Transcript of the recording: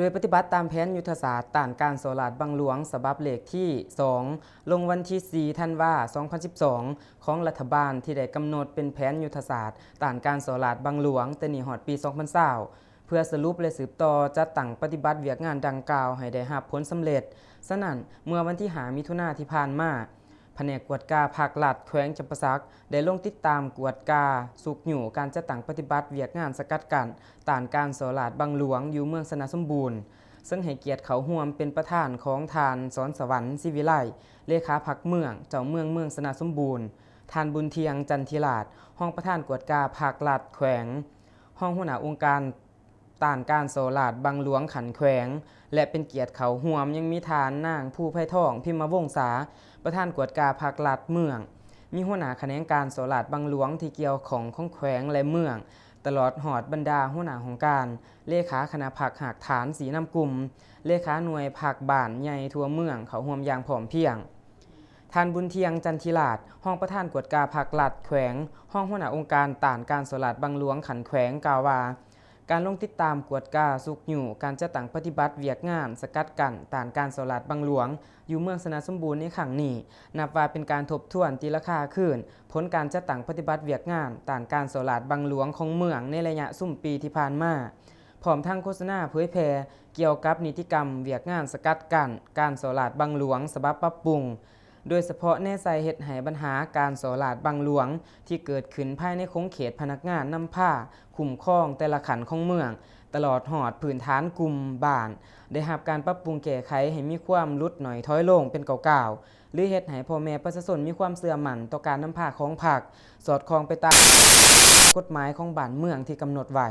โดยปฏิบัติตามแผนยุทธศาสตร์ต้านการโซลาดบังหลวงฉบับเลขที่ 2 ลงวันที่ 4 ธันวาคม 2012 ของรัฐบาลที่ได้กำหนดเป็นแผนยุทธศาสตร์ต้านการโซลาดบังหลวงแต่นี่ฮอดปี 2020 เพื่อสรุปและสืบต่อจัดตั้งปฏิบัติเวียกงานดังกล่าวให้ได้รับผลสำเร็จฉะนั้นเมื่อวันที่5 มิถุนายนที่ผ่านมาแผนกกวดกาภาครัฐแขวงจำปาสักได้ลงติดตามกวดกาสุกอยู่การจัดตั้งปฏิบัติเวียกงานสกัดกั้นต้านการโซลาดบังหลวงอยู่เมืองสนาสมบูรณ์ซึ่งให้เกียรติเขาร่วมเป็นประธานของทานสอนสวรรค์ศิวิไลเลขาพรรคเมืองเจ้าเมืองสนาสมบูรณ์ทานบุญเทียงจันทิราชห้องประธานกวดกาภาครัฐแขวงห้องหัวหน้าองค์การต้านการโซลาดบังหลวงขันแขวงและเป็นเกียรติเขาร่วมยังมีทานนางผู้ไผ่ทองพิมพ์วงศาประธานกวดกาภาครัฐเมืองมีหัวหน้าแขนงการโซลาดบังหลวงที่เกี่ยวของแขวงและเมืองตลอดหอดบรรดาหัวหน้าของการเลขาคณะพรรคหักฐานสีน้ำกลุ่มเลขาหน่วยพรรคบ้านใหญ่ทั่วเมืองเขาร่วมอย่างพร้อมเพรียงทานบุญเทียงจันทิราชห้องประธานกวดกาภาครัฐแขวงห้องหัวหน้าองค์การต้านการโซลาดบังหลวงขันแขวงกล่าวว่าการลงติดตามกวดกาสุกอยู่การจัดตั้งปฏิบัติเวียกงานสกัดกั้นต้านการโซลาดบังหลวงอยู่เมืองสนาสมบูรณ์ในครั้งนี้นับว่าเป็นการทบทวนตีราคาขึ้นผลการจัดตั้งปฏิบัติเวียกงานต้านการโซลาดบังหลวงของเมืองในระยะซุ่มปีที่ผ่านมาพร้อมทั้งโฆษณาเผยแพร่เกี่ยวกับนิติกรรมเวียกงานสกัดกั้นการโซลาดบังหลวงฉบับปรับปรุงโดยเฉพาะในสาเหตุให้ปัญหาการโซลาดบังหลวงที่เกิดขึ้นภายในคงเขตพนักงานนำผ้าคุ้มครองแต่ละขันของเมืองตลอดหอดพื้นฐานกลุ่มบ้านได้รับการปรับปรุงแก้ไขให้มีความลดหน่อยถอยลงเป็นเก่าๆหรือเฮ็ดให้พ่อแม่ประชาชนมีความเชื่อมั่นต่อการนำผ้าของภาคสอดคล้องไปตามกฎหมายของบ้านเมืองที่กำหนดไว้